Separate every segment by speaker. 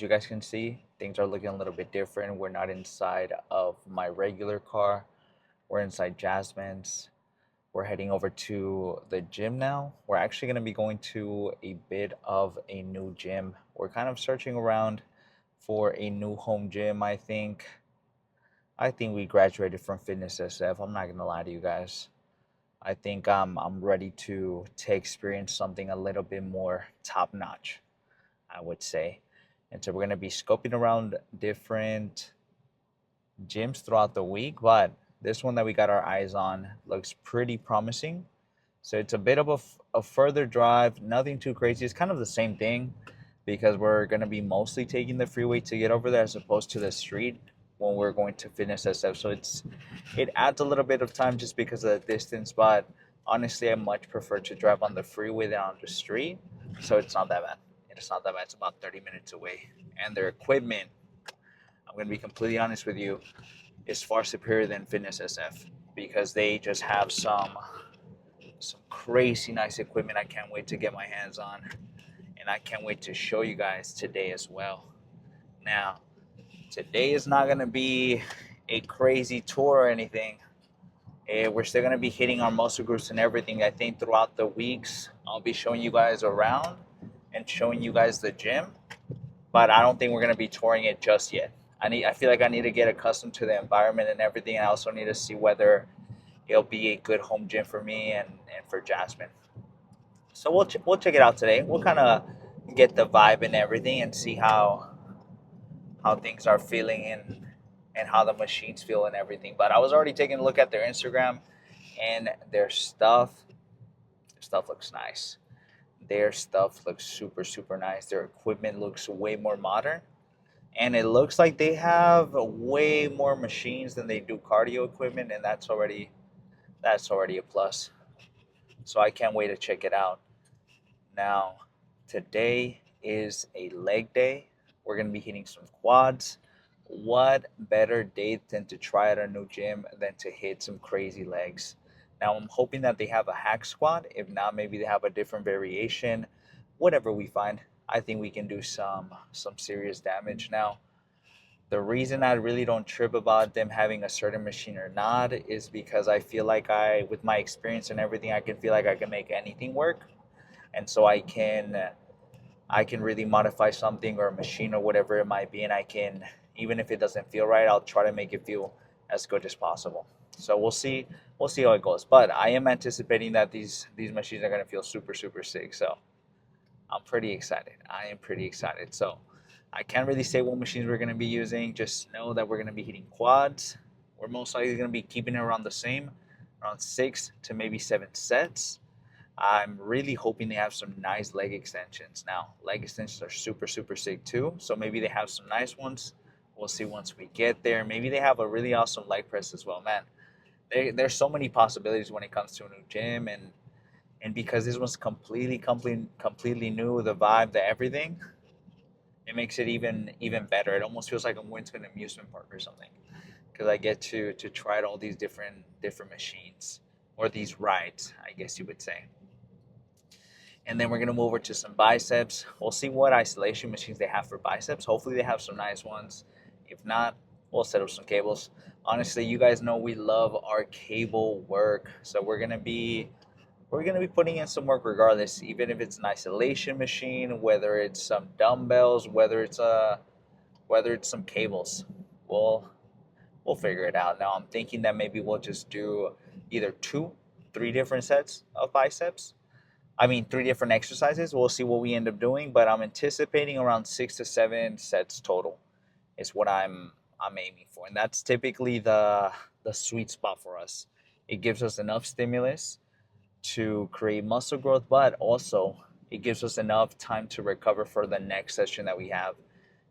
Speaker 1: you guys can see, things are looking a little bit different. We're not inside of my regular car. We're inside Jasmine's. We're heading over to the gym now. We're actually going to be going to a bit of a new gym. We're kind of searching around for a new home gym, I think. I think we graduated from Fitness SF. I'm not going to lie to you guys. I think I'm ready to experience something a little bit more top notch, I would say. And so we're going to be scoping around different gyms throughout the week, but this one that we got our eyes on looks pretty promising. So it's a bit of a further drive, nothing too crazy. It's kind of the same thing because we're going to be mostly taking the freeway to get over there as opposed to the street when we're going to Fitness SF. So it adds a little bit of time just because of the distance, but honestly, I much prefer to drive on the freeway than on the street. So it's not that bad. It's not that bad. It's about 30 minutes away. And their equipment, I'm going to be completely honest with you, is far superior than Fitness SF because they just have some crazy nice equipment I can't wait to get my hands on, and I can't wait to show you guys today as well. Now, today is not going to be a crazy tour or anything. We're still going to be hitting our muscle groups and everything. I think throughout the weeks I'll be showing you guys around and showing you guys the gym, but I don't think we're going to be touring it just yet. I feel like I need to get accustomed to the environment and everything. I also need to see whether it'll be a good home gym for me and for Jasmine. So we'll check it out today. We'll kind of get the vibe and everything and see how things are feeling and how the machines feel and everything. But I was already taking a look at their Instagram and their stuff looks nice. Their stuff looks super nice. Their equipment looks way more modern. And it looks like they have way more machines than they do cardio equipment, and that's already a plus. So I can't wait to check it out. Now, today is a leg day. We're going to be hitting some quads. What better day than to try out a new gym than to hit some crazy legs? Now, I'm hoping that they have a hack squat. If not, maybe they have a different variation. Whatever we find, I think we can do some serious damage. Now, the reason I really don't trip about them having a certain machine or not is because I feel like with my experience and everything, I can feel like I can make anything work, and so I can really modify something or a machine or whatever it might be, and I can, even if it doesn't feel right, I'll try to make it feel as good as possible. So we'll see how it goes. But I am anticipating that these machines are gonna feel super sick. So I'm pretty excited. I am pretty excited. So I can't really say what machines we're going to be using. Just know that we're going to be hitting quads. We're most likely going to be keeping it around the same, around 6 to maybe 7 sets. I'm really hoping they have some nice leg extensions. Now, leg extensions are super sick too. So maybe they have some nice ones. We'll see once we get there. Maybe they have a really awesome leg press as well, man. There's so many possibilities when it comes to a new gym, and because this one's completely new, the vibe, the everything, it makes it even better. It almost feels like I'm going to an amusement park or something because I get to try out all these different machines or these rides, I guess you would say. And then we're gonna move over to some biceps. We'll see what isolation machines they have for biceps. Hopefully they have some nice ones. If not, we'll set up some cables. Honestly, you guys know we love our cable work, so we're gonna be putting in some work regardless, even if it's an isolation machine, whether it's some dumbbells, whether it's some cables. We'll we'll figure it out. Now I'm thinking that maybe we'll just do either 3 different sets of biceps. I mean 3 different exercises. We'll see what we end up doing, but I'm anticipating around 6 to 7 sets total is what I'm aiming for. And that's typically the sweet spot for us. It gives us enough stimulus to create muscle growth, but also it gives us enough time to recover for the next session that we have.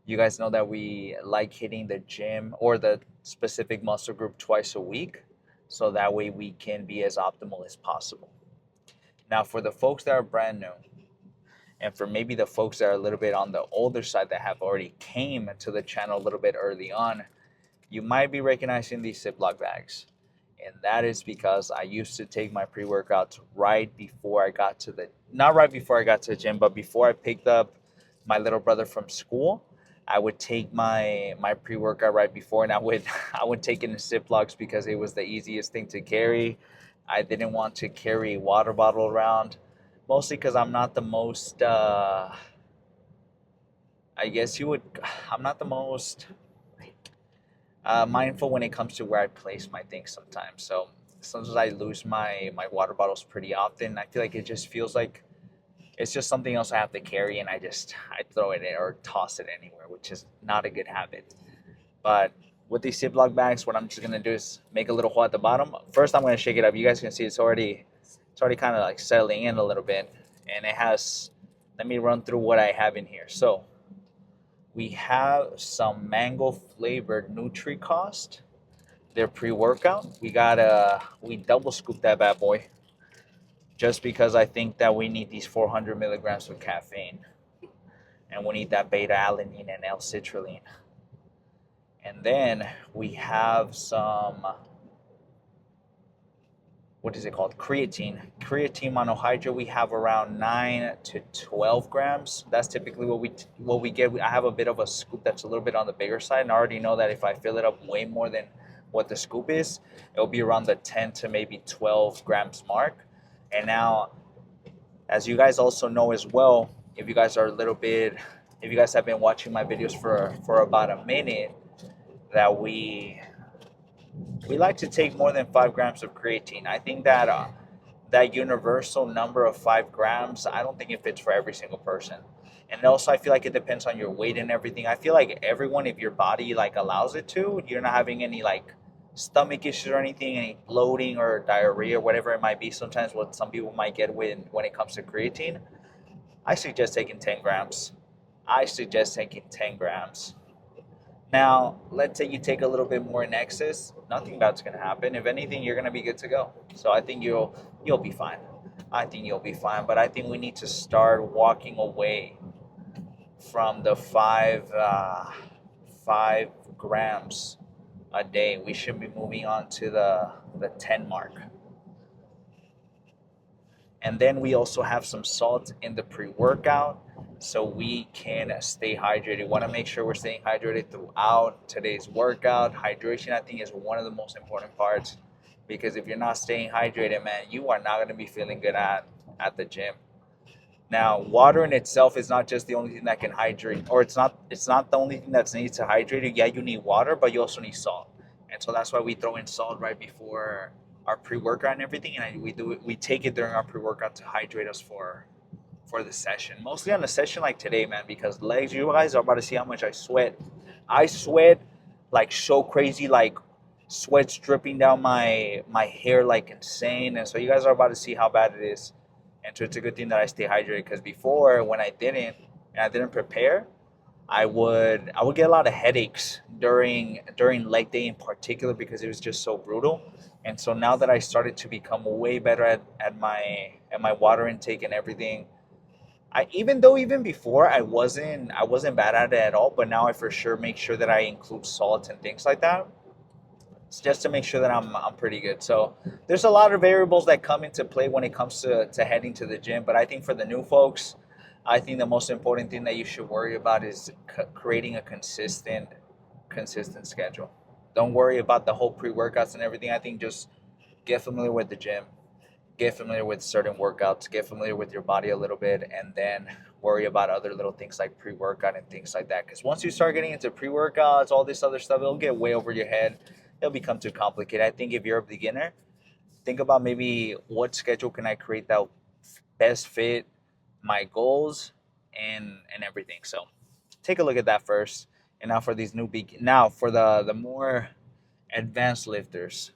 Speaker 1: You guys know that we like hitting the gym or the specific muscle group twice a week, so that way we can be as optimal as possible. Now, for the folks that are brand new, and for maybe the folks that are a little bit on the older side that have already came to the channel a little bit early on, you might be recognizing these Ziploc bags. And that is because I used to take my pre-workouts right before I got to the, not right before I got to the gym, but before I picked up my little brother from school. I would take my pre-workout right before, and I would take it in Ziplocs because it was the easiest thing to carry. I didn't want to carry a water bottle around, mostly because I'm not the most. I guess you would. I'm not the most mindful when it comes to where I place my things sometimes. So sometimes I lose my water bottles pretty often. I feel like it just feels like it's just something else I have to carry, and I throw it in or toss it anywhere, which is not a good habit. But with these Ziploc bags, what I'm just gonna do is make a little hole at the bottom. First, I'm gonna shake it up. You guys can see it's already kind of like settling in a little bit, and it has. Let me run through what I have in here. So we have some mango flavored Nutri-Cost. They're pre-workout. We double scoop that bad boy just because I think that we need these 400 milligrams of caffeine, and we need that beta alanine and L-citrulline. And then we have some, what is it called? Creatine monohydrate. We have around 9 to 12 grams. That's typically what we get. I have a bit of a scoop that's a little bit on the bigger side, and I already know that if I fill it up way more than what the scoop is, it'll be around the 10 to maybe 12 grams mark. And now, as you guys also know as well, if you guys have been watching my videos for about a minute, that we like to take more than 5 grams of creatine. I think that that universal number of 5 grams, I don't think it fits for every single person. And also, I feel like it depends on your weight and everything. I feel like everyone, if your body like allows it to, you're not having any like stomach issues or anything, any bloating or diarrhea, whatever it might be. Sometimes what some people might get when it comes to creatine, I suggest taking 10 grams. I suggest taking 10 grams. Now, let's say you take a little bit more in excess, nothing bad's gonna happen. If anything, you're gonna be good to go. So I think you'll be fine. I think you'll be fine. But I think we need to start walking away from the 5 grams a day. We should be moving on to the 10 mark. And then we also have some salt in the pre-workout so we can stay hydrated. We want to make sure we're staying hydrated throughout today's workout. Hydration, I think, is one of the most important parts, because if you're not staying hydrated, man, you are not going to be feeling good at the gym. Now, water in itself is not just the only thing that can hydrate, or it's not the only thing that's needed to hydrate you. Yeah, you need water, but you also need salt. And so that's why we throw in salt right before our pre-workout and everything, and we take it during our pre-workout to hydrate us for the session. Mostly on a session like today, man, because legs, you guys are about to see how much I sweat. I sweat like so crazy, like sweat's dripping down my hair like insane. And so you guys are about to see how bad it is. And so it's a good thing that I stay hydrated, because before, when I didn't prepare, I would get a lot of headaches during leg day in particular, because it was just so brutal. And so now that I started to become way better at my water intake and everything, even before I wasn't bad at it at all, but now I for sure make sure that I include salt and things like that. It's just to make sure that I'm pretty good. So there's a lot of variables that come into play when it comes to heading to the gym. But I think for the new folks, I think the most important thing that you should worry about is creating a consistent schedule. Don't worry about the whole pre-workouts and everything. I think just get familiar with the gym, get familiar with certain workouts, get familiar with your body a little bit, and then worry about other little things like pre-workout and things like that. Because once you start getting into pre-workouts, all this other stuff, it'll get way over your head. It'll become too complicated. I think if you're a beginner, think about maybe what schedule can I create that best fit my goals and everything. So take a look at that first. And now for these now for the more advanced lifters,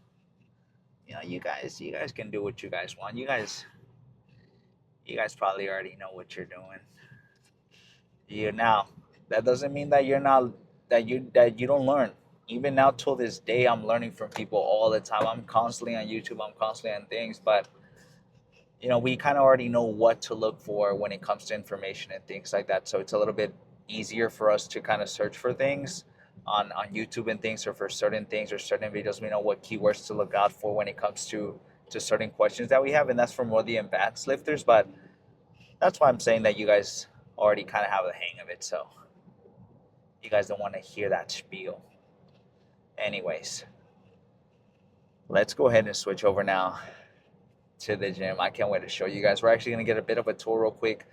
Speaker 1: you guys can do what you guys want. You guys probably already know what you're doing. Now that doesn't mean that you're not that you don't learn. Even now till this day, I'm learning from people all the time. I'm constantly on YouTube. I'm constantly on things, but we kind of already know what to look for when it comes to information and things like that. So it's a little bit easier for us to kind of search for things on YouTube and things, or for certain things or certain videos. We know what keywords to look out for when it comes to certain questions that we have, and that's for more the advanced lifters. But that's why I'm saying that you guys already kind of have the hang of it. So You guys don't want to hear that spiel. Anyways, let's go ahead and switch over now to the gym. I can't wait to show you guys. We're actually going to get a bit of a tour real quick.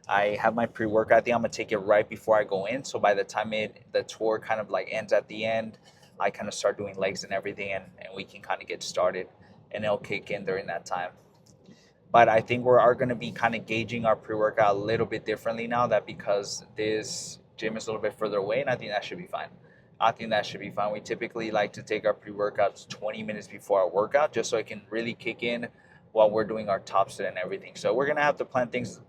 Speaker 1: I have my pre-workout. I think I'm going to take it right before I go in. So by the time the tour kind of like ends at the end, I kind of start doing legs and everything, and we can kind of get started, and it'll kick in during that time. But I think we are going to be kind of gauging our pre-workout a little bit differently now, that because this gym is a little bit further away, and I think that should be fine. I think that should be fine. We typically like to take our pre-workouts 20 minutes before our workout, just so it can really kick in while we're doing our top set and everything. So we're gonna have to plan things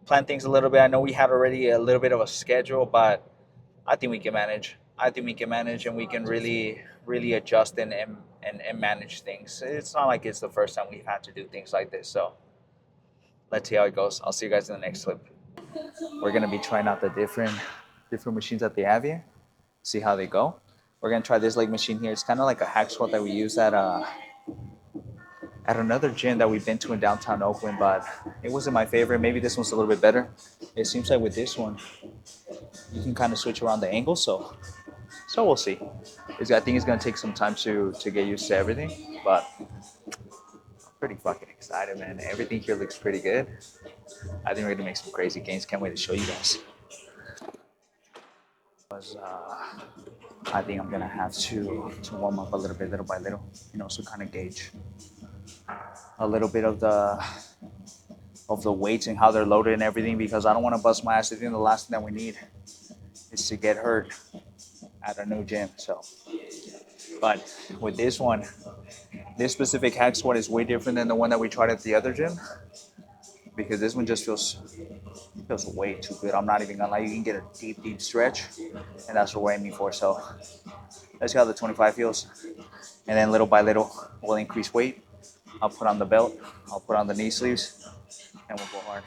Speaker 1: a little bit. I know we had already a little bit of a schedule, but I think we can manage. I think we can manage, and we can really adjust and manage things. It's not like it's the first time we've had to do things like this. So let's see how it goes. I'll see you guys in the next clip. We're gonna be trying out the different machines that they have here. See how they go. We're gonna try this leg machine here. It's kind of like a hack squat that we use at another gym that we've been to in downtown Oakland, but it wasn't my favorite. Maybe this one's a little bit better. It seems like with this one, you can kind of switch around the angle. So we'll see. I think it's gonna take some time to get used to everything, but I'm pretty fucking excited, man. Everything here looks pretty good. I think we're gonna make some crazy gains. Can't wait to show you guys. I think I'm gonna have to warm up a little bit, little by little, so kind of gauge a little bit of the weights and how they're loaded and everything, because I don't want to bust my ass. I think the last thing that we need is to get hurt at a new gym. So, but with this one, this specific hack squat is way different than the one that we tried at the other gym, because this one just feels way too good. I'm not even gonna lie. You can get a deep stretch, and that's what we're aiming for. So let's see how the 25 feels, and then little by little we'll increase weight. I'll put on the belt, I'll put on the knee sleeves, and we'll go hard.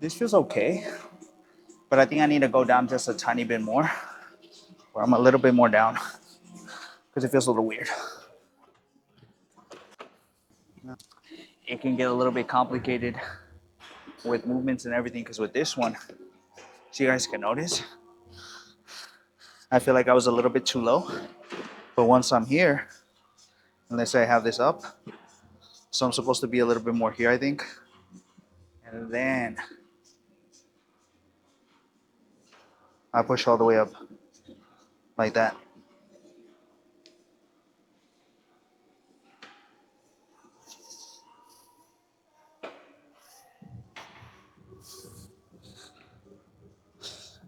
Speaker 1: This feels okay, but I think I need to go down just a tiny bit more, where I'm a little bit more down, because it feels a little weird. It can get a little bit complicated with movements and everything, because with this one, so you guys can notice, I feel like I was a little bit too low, but once I'm here, and let's say I have this up, so I'm supposed to be a little bit more here, I think, and then I push all the way up like that.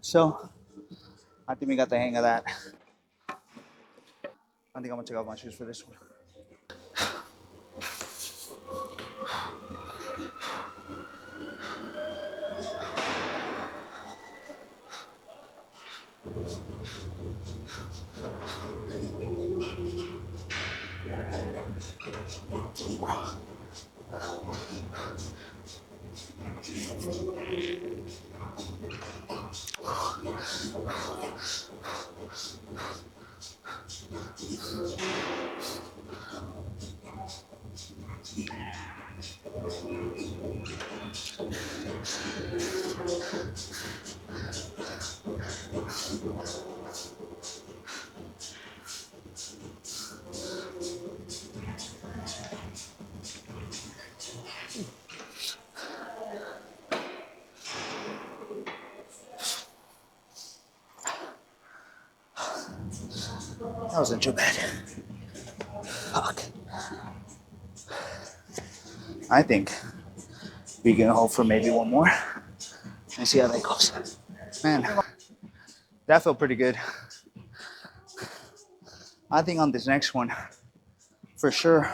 Speaker 1: So I think we got the hang of that. I think I'm gonna take off my shoes for this one. That wasn't too bad. Fuck. I think we can hope for maybe one more and see how that goes. Man, that felt pretty good.
Speaker 2: I think on this next one, for sure,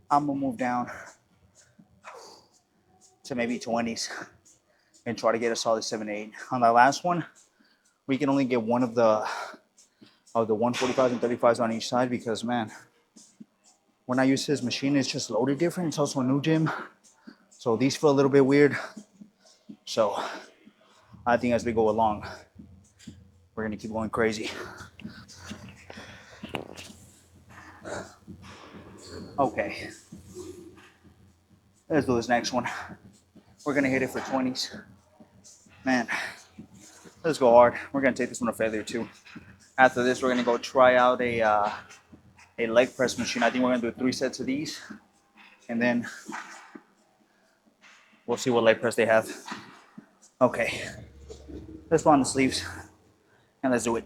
Speaker 2: I'm gonna move down to maybe 20s and try to get a solid 7-8. On that last one, we can only get one of the 145s and 35s on each side because man, when I use his machine, it's just loaded different. It's also a new gym, so these feel a little bit weird. So I think as we go along, we're gonna keep going crazy. Okay, let's do this next one. We're gonna hit it for 20s. Man, let's go hard. We're gonna take this one to failure too. After this, we're gonna go try out a leg press machine. I think we're gonna do 3 sets of these, and then we'll see what leg press they have. Okay, let's put on the sleeves and let's do it.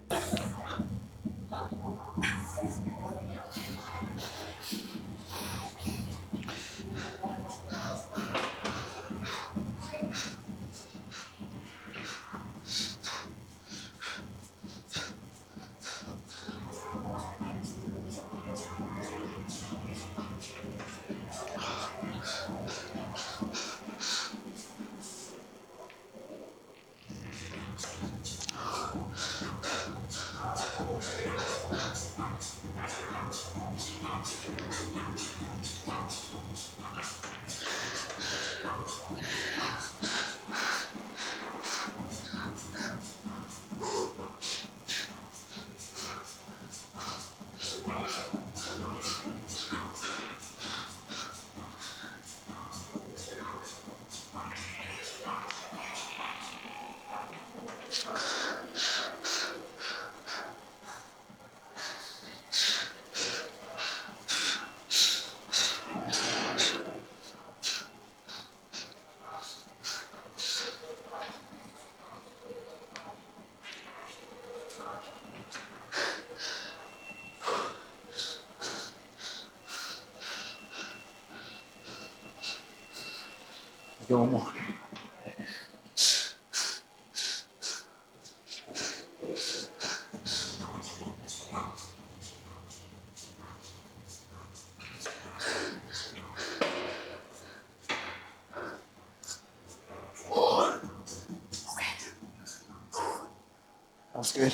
Speaker 2: Let's do one more. That's good.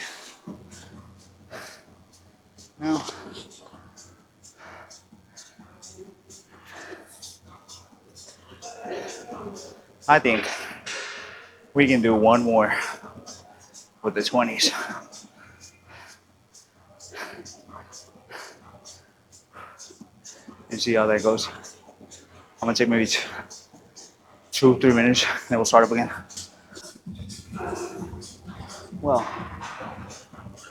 Speaker 2: Now, I think we can do one more with the 20s. And see how that goes. I'm gonna take maybe 2-3 minutes, then we'll start up again. Well,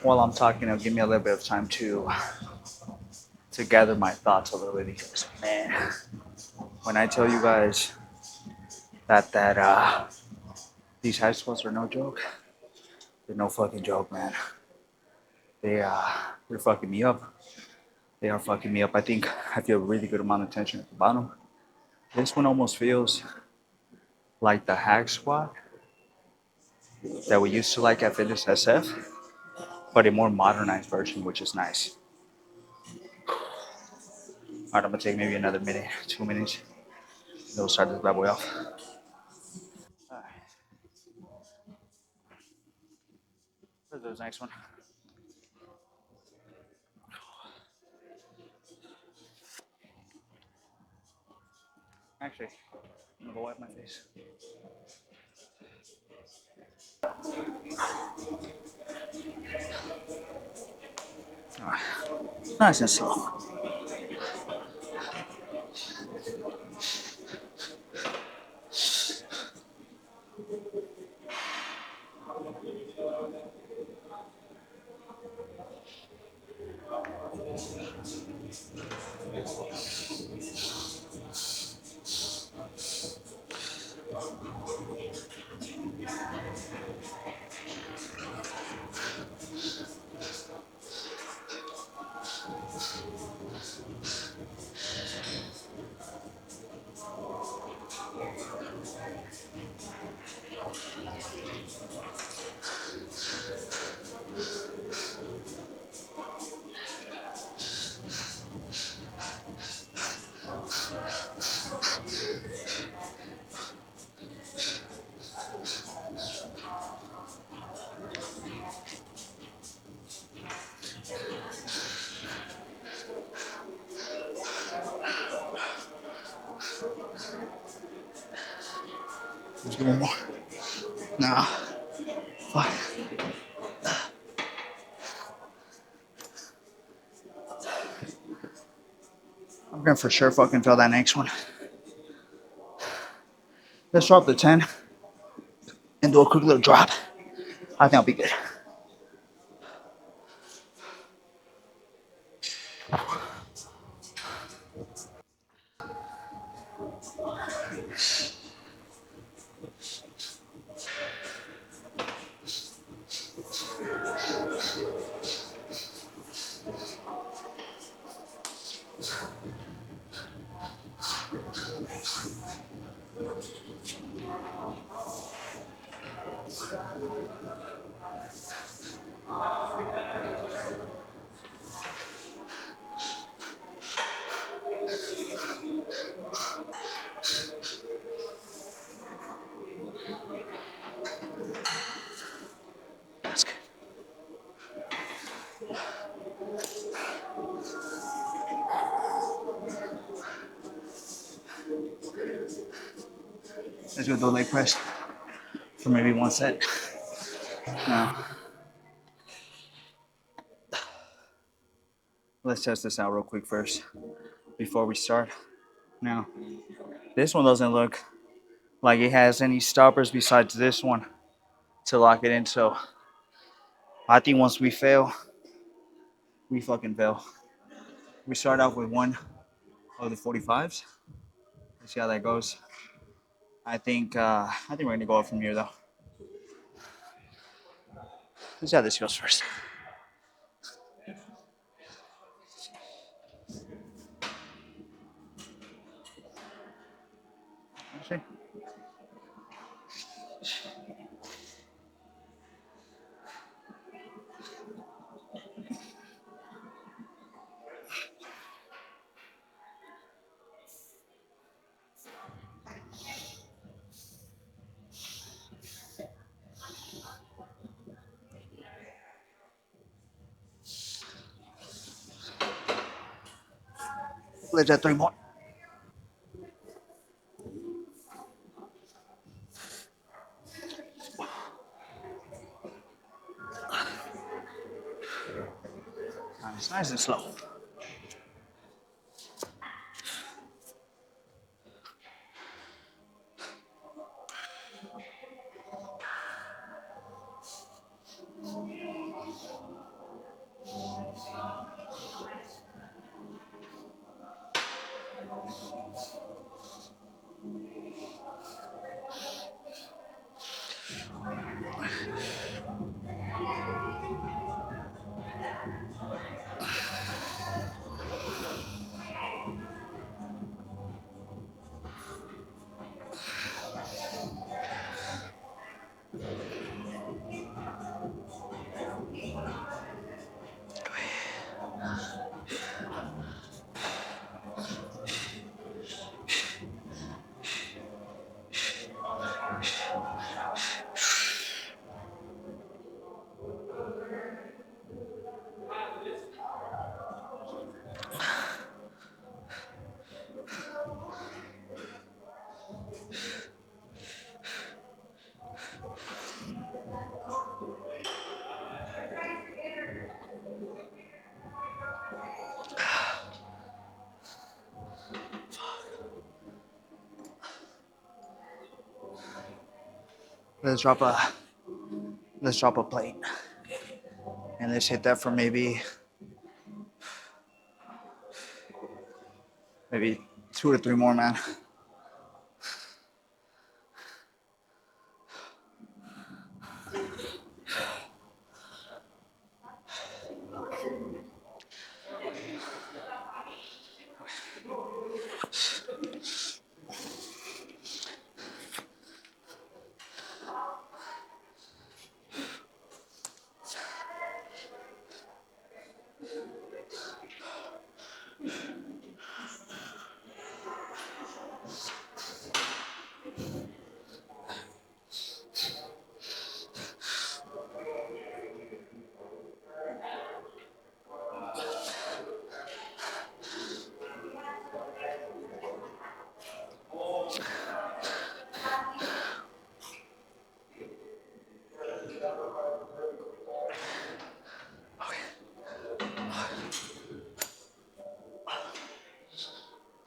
Speaker 2: while I'm talking, it'll give me a little bit of time to gather my thoughts a little bit because man, when I tell you guys that these high squats are no joke, they're no fucking joke, man. They're fucking me up. They are fucking me up. I think I feel a really good amount of tension at the bottom. This one almost feels like the hack squat that we used to like at Fitness SF, but a more modernized version, which is nice. All right, I'm gonna take maybe another minute, 2 minutes. Then we'll start this bad boy off. All right, let's do this next one. Actually, I'm gonna go wipe my face. All right, nice and slow. do one more. Nah. Fuck. I'm gonna for sure fucking fail that next one. Let's drop the 10 and do a quick little drop. I think I'll be good. That's good. Let's go do a leg press for maybe one set. Now, let's test this out real quick first before we start. Now, this one doesn't look like it has any stoppers besides this one to lock it in. So I think once we fail, we fucking fail. We start off with one of the 45s. Let's see how that goes. I think we're gonna go up from here though. Let's see how this goes first. Actually, let's add three more. Nice and slow. Let's drop a plate, and let's hit that for maybe 2 to 3 more, man.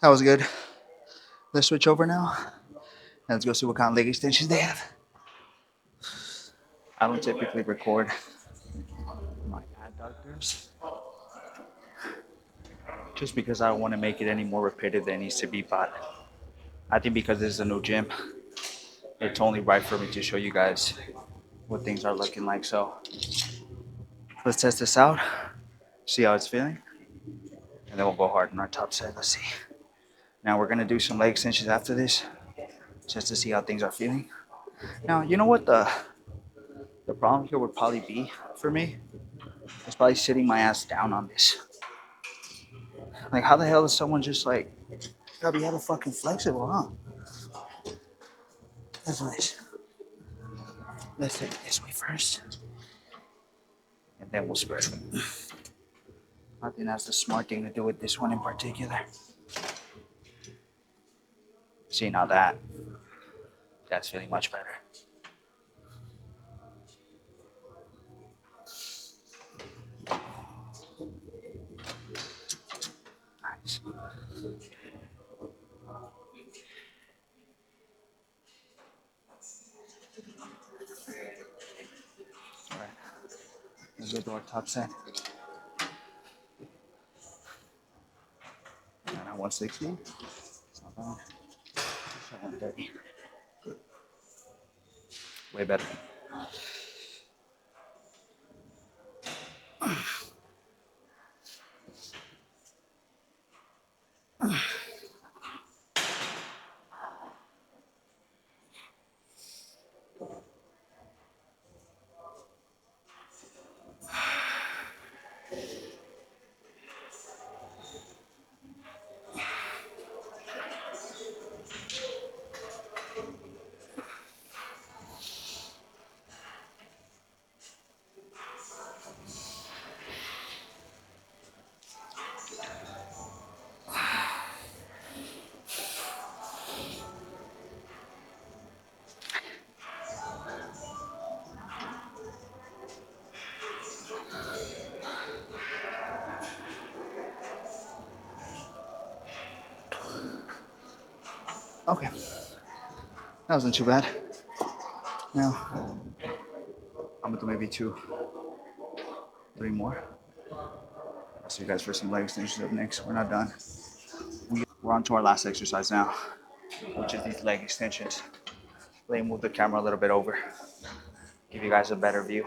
Speaker 2: That was good. Let's switch over now. Let's go see what kind of leg extensions they have. I don't typically record my adductors just because I don't want to make it any more repetitive than it needs to be. But I think because this is a new gym, it's only right for me to show you guys what things are looking like. So let's test this out, see how it's feeling, and then we'll go hard on our top set. Let's see. Now we're gonna do some leg extensions after this, just to see how things are feeling. Now, you know what the problem here would probably be for me? It's probably sitting my ass down on this. Like, how the hell is someone just like, gotta be hella fucking flexible, huh? That's nice. Let's take it this way first, and then we'll spread. I think that's the smart thing to do with this one in particular. See, now that's feeling much better. Nice. All right, let's go to our top set. And at 160, it's not bad. It's at 130. Way better. Okay, that wasn't too bad. Now, I'm gonna do maybe 2, 3 more. I'll see you guys for some leg extensions up next. We're not done. We're on to our last exercise now, which is these leg extensions. Let me move the camera a little bit over, give you guys a better view.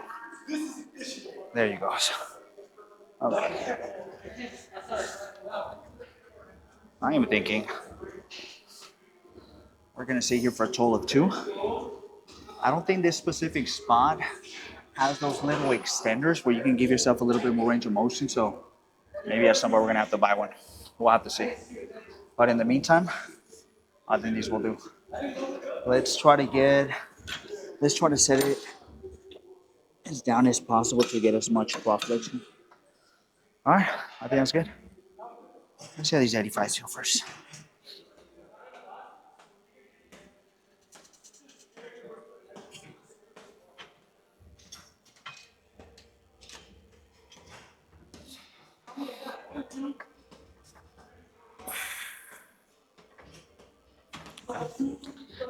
Speaker 2: There you go. Okay. I'm even thinking we're gonna stay here for a total of 2. I don't think this specific spot has those little extenders where you can give yourself a little bit more range of motion. So maybe at some point we're gonna have to buy one. We'll have to see. But in the meantime, I think these will do. Let's try to set it as down as possible to get as much quad flexion. All right, I think that's good. Let's see how these 85s feel first.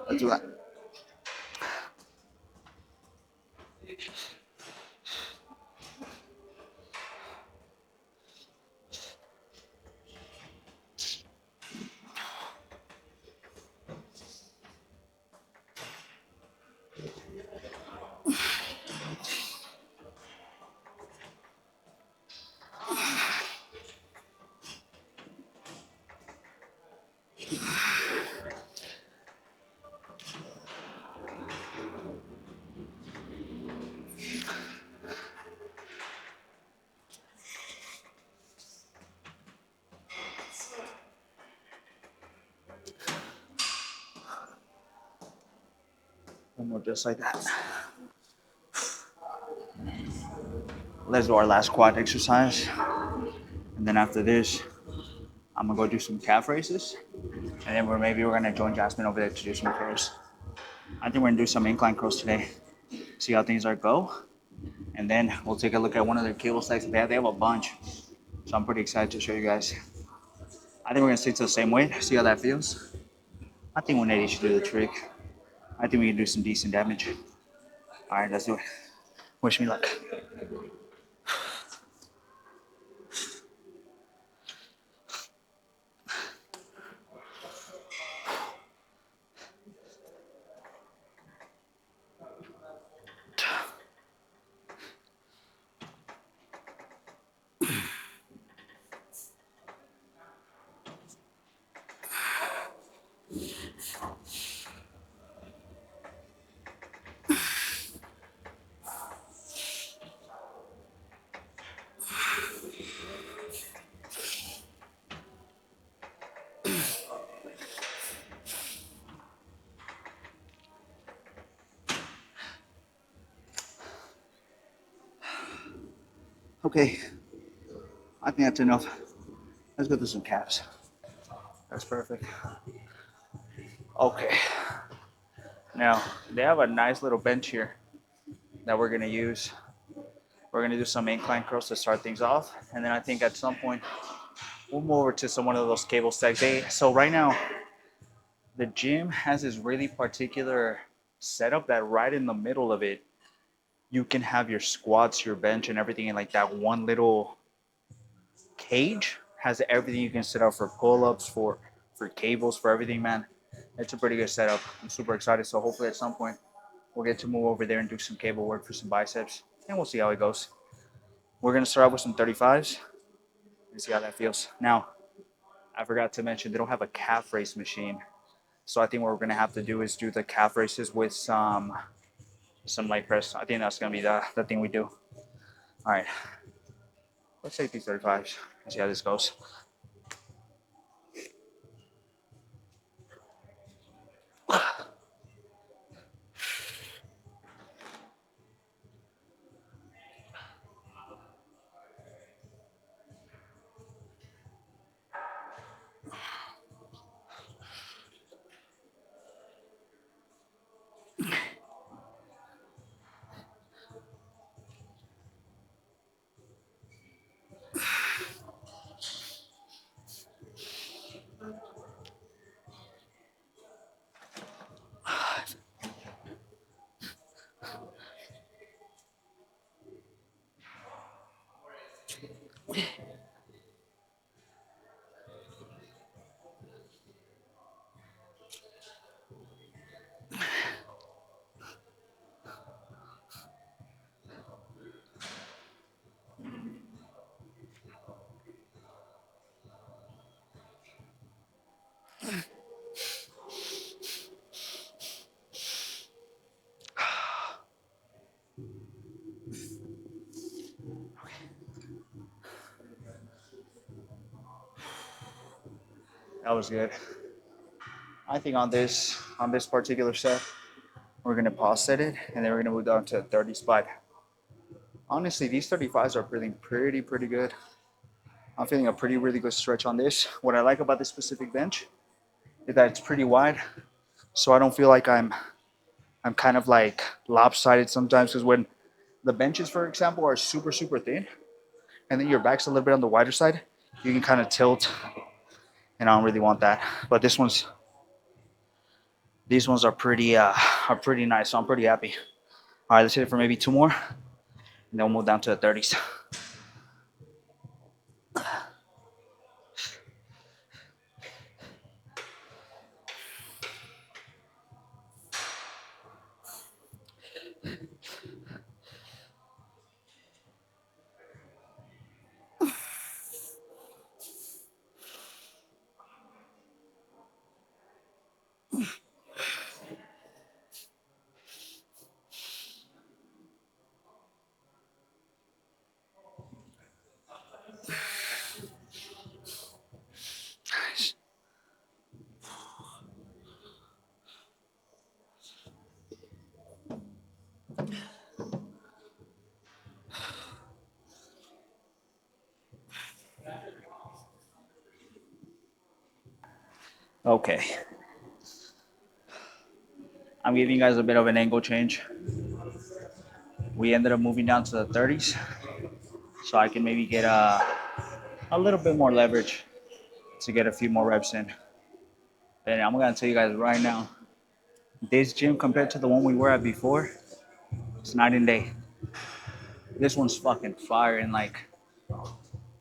Speaker 2: Let's do that. One more just like that. Let's do our last quad exercise. And then after this, I'm gonna go do some calf raises. And then we're gonna join Jasmine over there to do some curls. I think we're gonna do some incline curls today. See how things are go. And then we'll take a look at one of their cable stacks. They have a bunch. So I'm pretty excited to show you guys. I think we're gonna stick to the same weight. See how that feels. I think 180 should do the trick. I think we can do some decent damage. All right, let's do it. Wish me luck. Okay, I think that's enough. Let's go do some calves. That's perfect. Okay. Now, they have a nice little bench here that we're gonna use. We're gonna do some incline curls to start things off, and then I think at some point we'll move over to some one of those cable stacks. So right now, the gym has this really particular setup that right in the middle of it, you can have your squats, your bench, and everything in like that one little cage. Has everything you can set up for pull-ups, for cables, for everything, man. It's a pretty good setup. I'm super excited. So hopefully at some point we'll get to move over there and do some cable work for some biceps, and we'll see how it goes. We're gonna start out with some 35s and see how that feels. Now, I forgot to mention they don't have a calf raise machine, so I think what we're gonna have to do is do the calf races with some leg press. I think that's gonna be the thing we do. All right, let's take these 35s and see how this goes. That was good. I think on this particular set, we're gonna pause set it, and then we're gonna move down to a 30 spot. Honestly, these 35s are feeling pretty good. I'm feeling a pretty really good stretch on this. What I like about this specific bench is that it's pretty wide, so I don't feel like I'm kind of like lopsided sometimes. Because when the benches, for example, are super thin, and then your back's a little bit on the wider side, you can kind of tilt, and I don't really want that. But these ones are pretty nice, so I'm pretty happy. All right, let's hit it for maybe two more, and then we'll move down to the 30s. Okay, I'm giving you guys a bit of an angle change. We ended up moving down to the 30s, so I can maybe get a little bit more leverage to get a few more reps in. And I'm gonna tell you guys right now, this gym compared to the one we were at before, it's night and day. This one's fucking fire, and like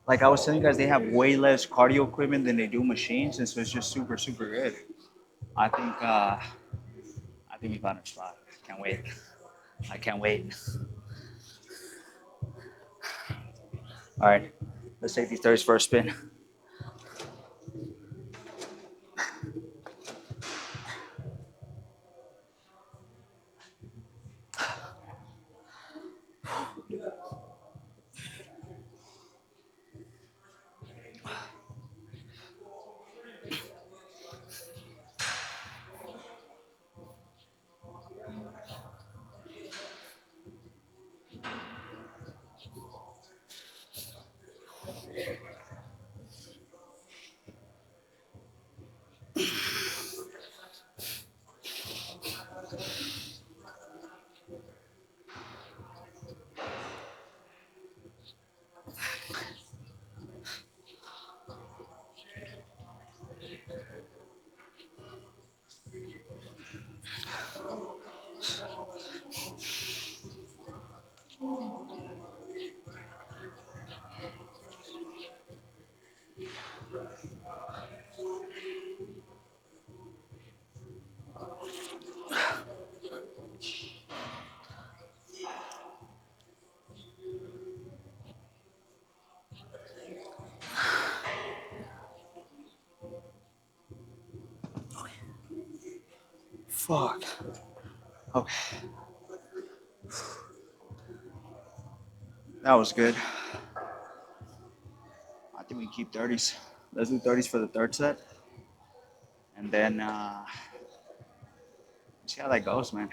Speaker 2: I was telling you guys, they have way less cardio equipment than they do machines, and so it's just super super good. I think uh, I think we found a spot. Can't wait. I can't wait. All right, let's take these 30s for a spin. Fuck. Okay, that was good. I think we keep 30s. Let's do 30s for the third set, and then see how that goes, man.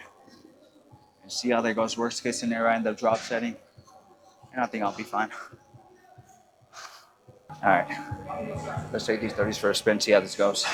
Speaker 2: And see how that goes. Worst case scenario, I end up drop setting, and I think I'll be fine. All right, let's take these 30s for a spin. See how this goes.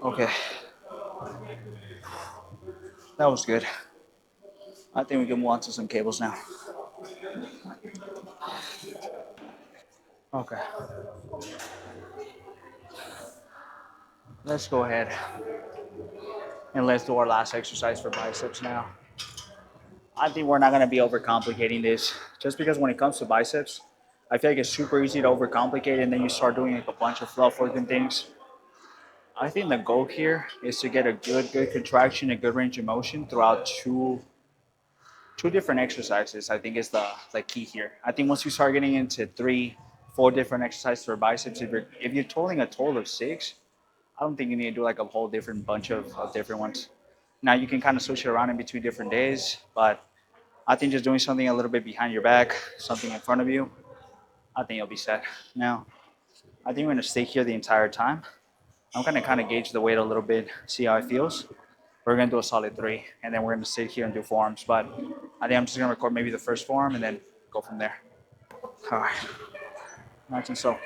Speaker 2: Okay, that was good. I think we can move on to some cables now. Okay, let's go ahead and let's do our last exercise for biceps now. I think we're not gonna be overcomplicating this, just because when it comes to biceps, I feel like it's super easy to overcomplicate, and then you start doing like a bunch of fluff work and things. I think the goal here is to get a good contraction, a good range of motion throughout two different exercises. I think is the key here. I think once you start getting into 3, 4 different exercises for biceps, if you're totaling a total of 6, I don't think you need to do like a whole different bunch of different ones. Now you can kind of switch it around in between different days, but I think just doing something a little bit behind your back, something in front of you, I think you'll be set. Now, I think we're gonna stay here the entire time. I'm gonna kind of gauge the weight a little bit, see how it feels. We're gonna do a solid 3, and then we're gonna sit here and do forearms. But I think I'm just gonna record maybe the first forearm and then go from there. All right, nice and slow.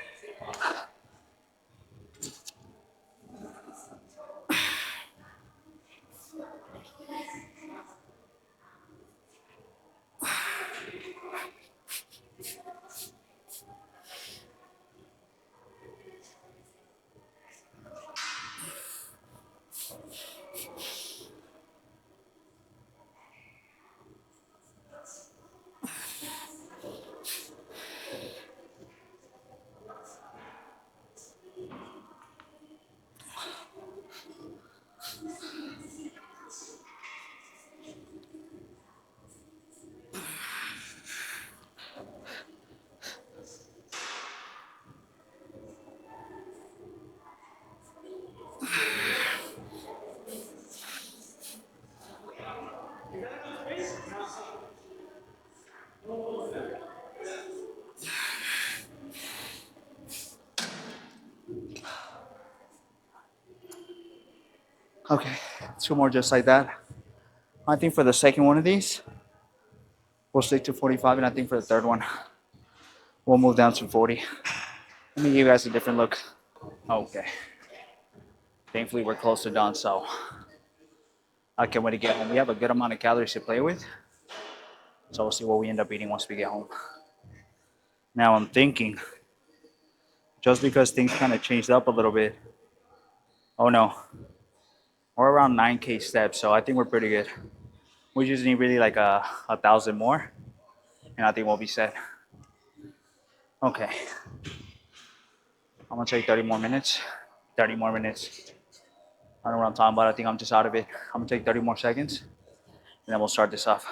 Speaker 2: Okay, 2 more just like that. I think for the second one of these, we'll stick to 45, and I think for the third one, we'll move down to 40. Let me give you guys a different look. Okay. Thankfully, we're close to done, so I can't wait to get home. We have a good amount of calories to play with, so we'll see what we end up eating once we get home. Now, I'm thinking, just because things kind of changed up a little bit, oh no, we're around 9K steps, so I think we're pretty good. We just need really like a thousand more, and I think we'll be set. Okay, I'm gonna take 30 more minutes. 30 more minutes. I don't know what I'm talking about. I think I'm just out of it. I'm gonna take 30 more seconds, and then we'll start this off.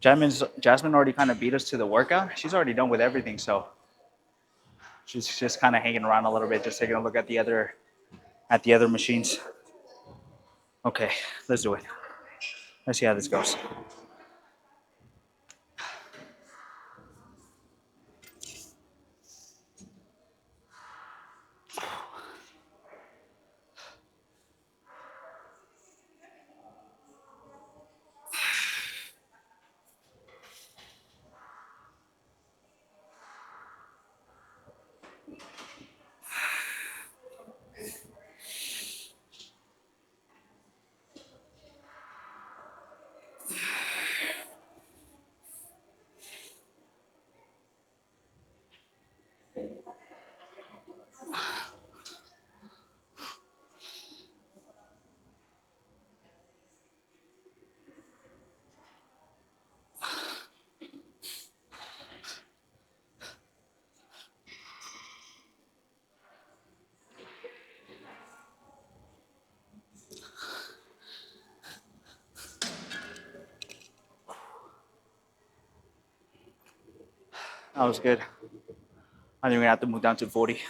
Speaker 2: Jasmine already kind of beat us to the workout. She's already done with everything, so she's just kind of hanging around a little bit, just taking a look at the other machines. Okay, let's do it. Let's see how this goes. That was good. I think we're gonna have to move down to 40.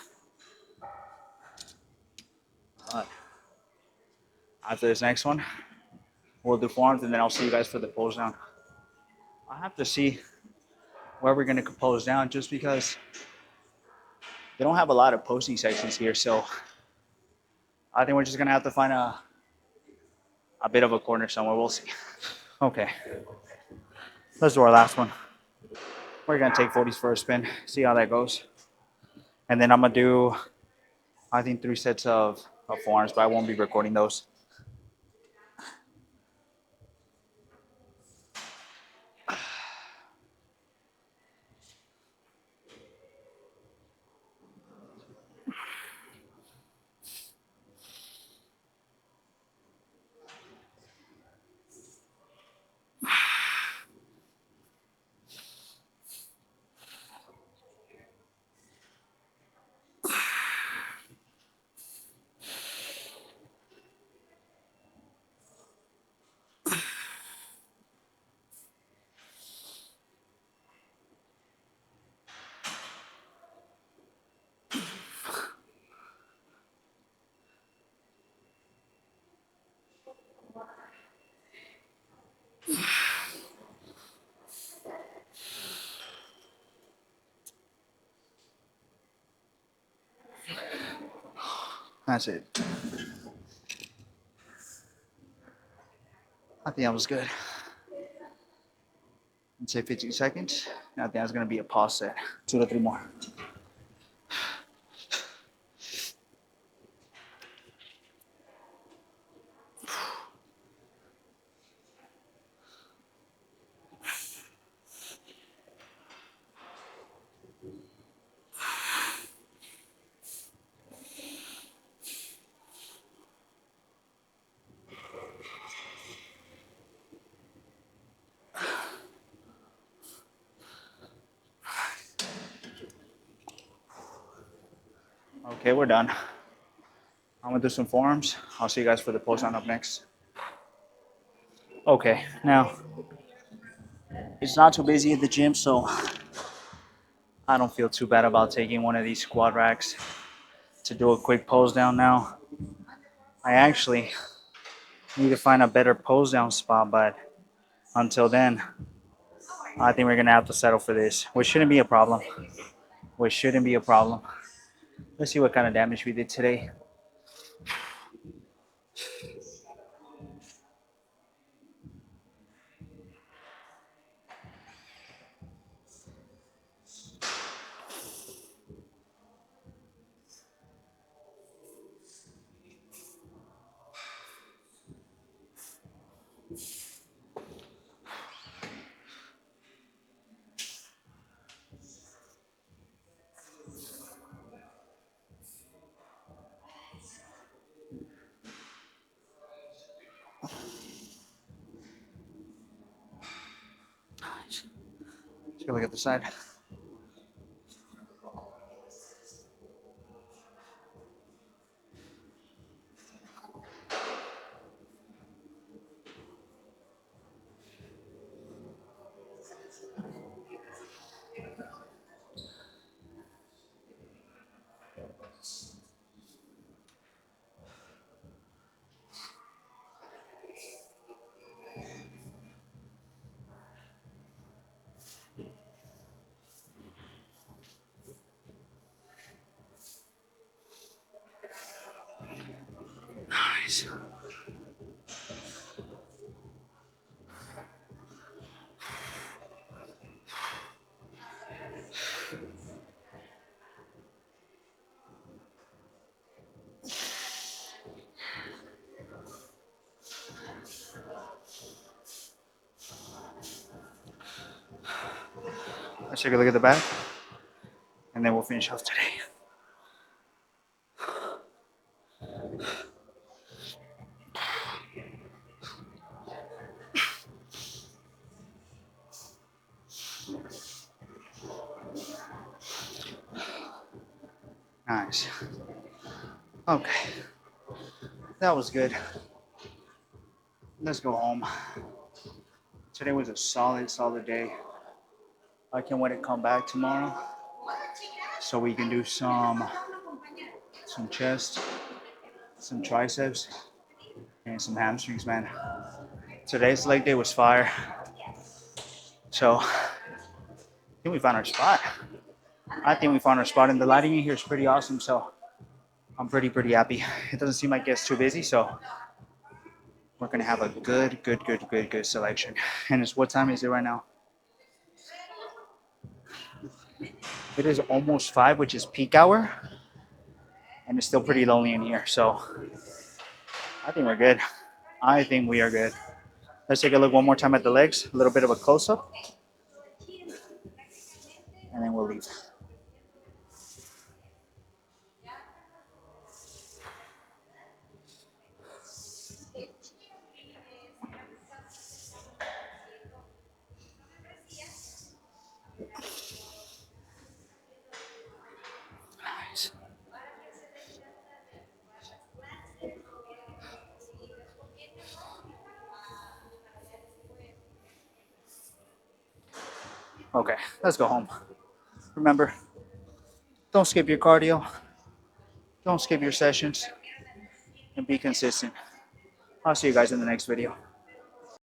Speaker 2: After this next one, we'll do forearms, and then I'll see you guys for the pose down. I have to see where we're gonna pose down, just because they don't have a lot of posing sections here, so I think we're just gonna have to find a bit of a corner somewhere. We'll see. Okay, let's do our last one. We're gonna take 40s for a spin, see how that goes, and then I'm gonna do, I think, 3 sets of forearms, but I won't be recording those. That's it. I think that was good. Let's say 15 seconds. I think that's gonna be a pause set. 2 to 3 more. Okay, we're done. I'm gonna do some forearms. I'll see you guys for the pose down up next. Okay, now it's not too busy at the gym, so I don't feel too bad about taking one of these squat racks to do a quick pose down now. I actually need to find a better pose down spot, but until then, I think we're gonna have to settle for this, which shouldn't be a problem. Which shouldn't be a problem. Let's see what kind of damage we did today. Take a look at the side. Nice. Let's take a look at the back, and then we'll finish off today. Nice. Okay, that was good. Let's go home. Today was a solid day. I can't wait to come back tomorrow so we can do some chest, some triceps, and some hamstrings, man. Today's leg day was fire. So I think we found our spot. And the lighting in here is pretty awesome. So I'm pretty happy. It doesn't seem like it's too busy, so we're gonna have a good selection. And it's, what time is it right now? It is almost 5, which is peak hour, and it's still pretty lonely in here. So I think we're good. I think we are good. Let's take a look one more time at the legs, a little bit of a close up, and then we'll leave. Nice. Okay, let's go home. Remember, don't skip your cardio, don't skip your sessions, and be consistent. I'll see you guys in the next video.